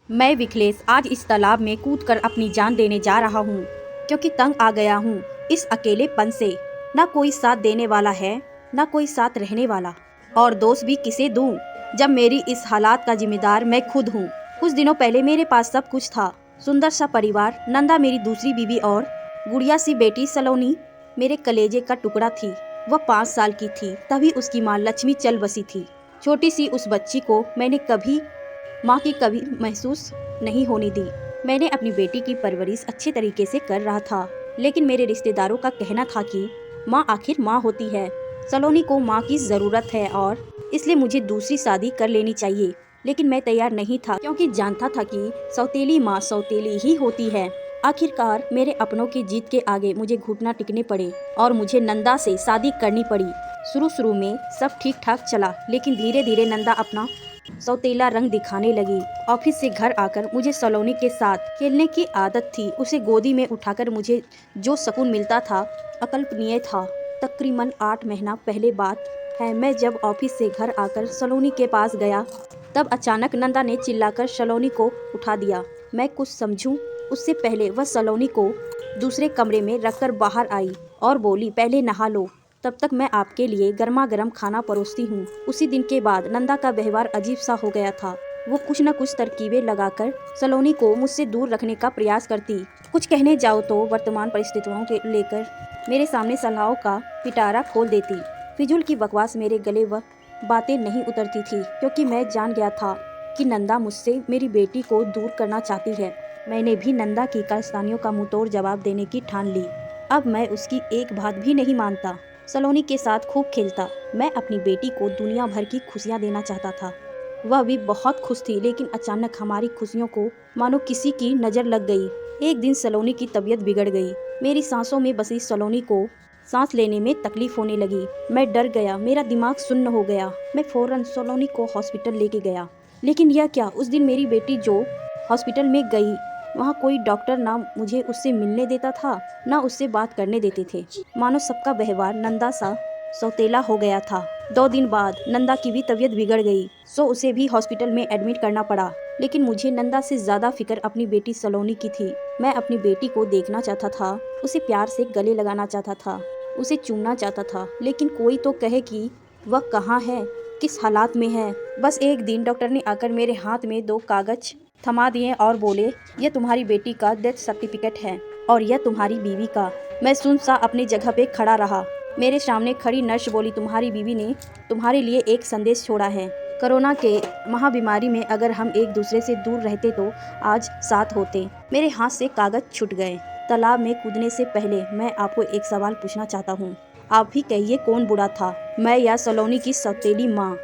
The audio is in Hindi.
मैं विखलेश आज इस तालाब में कूदकर अपनी जान देने जा रहा हूँ, क्योंकि तंग आ गया हूँ इस अकेलेपन से। ना कोई साथ देने वाला है, ना कोई साथ रहने वाला, और दोष भी किसे दूँ जब मेरी इस हालात का जिम्मेदार मैं खुद हूँ। कुछ दिनों पहले मेरे पास सब कुछ था, सुंदर सा परिवार, नंदा मेरी दूसरी बीवी और गुड़िया सी बेटी सलोनी मेरे कलेजे का टुकड़ा थी। वह 5 साल की थी तभी उसकी माँ लक्ष्मी चल बसी थी। छोटी सी उस बच्ची को मैंने कभी माँ की कभी महसूस नहीं होने दी। मैंने अपनी बेटी की परवरिश अच्छे तरीके से कर रहा था, लेकिन मेरे रिश्तेदारों का कहना था कि माँ आखिर माँ होती है, सलोनी को माँ की ज़रूरत है और इसलिए मुझे दूसरी शादी कर लेनी चाहिए। लेकिन मैं तैयार नहीं था, क्योंकि जानता था कि सौतेली माँ सौतेली ही होती है। आखिरकार मेरे अपनों की जीत के आगे मुझे घुटना टिकने पड़े और मुझे नंदा से शादी करनी पड़ी। शुरू में सब ठीक ठाक चला, लेकिन धीरे धीरे नंदा अपना सौतेला रंग दिखाने लगी। ऑफिस से घर आकर मुझे सलोनी के साथ खेलने की आदत थी। उसे गोदी में उठाकर मुझे जो सुकून मिलता था अकल्पनीय था। तकरीबन 8 महीना पहले बात है, मैं जब ऑफिस से घर आकर सलोनी के पास गया, तब अचानक नंदा ने चिल्लाकर सलोनी को उठा दिया। मैं कुछ समझूं उससे पहले वह सलोनी को दूसरे कमरे में रखकर बाहर आई और बोली, पहले नहा लो, तब तक मैं आपके लिए गर्मा गर्म खाना परोसती हूँ। उसी दिन के बाद नंदा का व्यवहार अजीब सा हो गया था। वो कुछ न कुछ तरकीबें लगाकर सलोनी को मुझसे दूर रखने का प्रयास करती। कुछ कहने जाओ तो वर्तमान परिस्थितियों के लेकर मेरे सामने सलाहों का पिटारा खोल देती। फिजूल की बकवास मेरे गले वह बातें नहीं उतरती थी, क्योंकि मैं जान गया था कि नंदा मुझसे मेरी बेटी को दूर करना चाहती है। मैंने भी नंदा की कारस्तानियों का मुंहतोड़ जवाब देने की ठान ली। अब मैं उसकी एक बात भी नहीं मानता। सलोनी के साथ खूब खेलता। मैं अपनी बेटी को दुनिया भर की खुशियाँ देना चाहता था। वह भी बहुत खुश थी, लेकिन अचानक हमारी खुशियों को मानो किसी की नज़र लग गई। एक दिन सलोनी की तबीयत बिगड़ गई। मेरी सांसों में बसी सलोनी को सांस लेने में तकलीफ होने लगी। मैं डर गया, मेरा दिमाग सुन्न हो गया। मैं फौरन सलोनी को हॉस्पिटल लेके गया। लेकिन यह क्या, उस दिन मेरी बेटी जो हॉस्पिटल में गई, वहाँ कोई डॉक्टर ना मुझे उससे मिलने देता था, ना उससे बात करने देते थे। मानो सबका व्यवहार नंदा सा सौतेला हो गया था। 2 दिन बाद नंदा की भी तबीयत बिगड़ गई, सो उसे भी हॉस्पिटल में एडमिट करना पड़ा। लेकिन मुझे नंदा से ज़्यादा फिक्र अपनी बेटी सलोनी की थी। मैं अपनी बेटी को देखना चाहता था, उसे प्यार से गले लगाना चाहता था, उसे चूमना चाहता था, लेकिन कोई तो कहे कि वह कहाँ है, किस हालात में है। बस एक दिन डॉक्टर ने आकर मेरे हाथ में 2 कागज थमा दिए और बोले, यह तुम्हारी बेटी का डेथ सर्टिफिकेट है और यह तुम्हारी बीवी का। मैं सुन सा अपनी जगह पे खड़ा रहा। मेरे सामने खड़ी नर्स बोली, तुम्हारी बीवी ने तुम्हारे लिए एक संदेश छोड़ा है। कोरोना के महाबीमारी में अगर हम एक दूसरे से दूर रहते तो आज साथ होते। मेरे हाथ से कागज छूट गए। तालाब में कूदने से पहले मैं आपको एक सवाल पूछना चाहता हूँ। आप ही कहिए, कौन बुरा था, मैं या सलोनी की सौतेली माँ?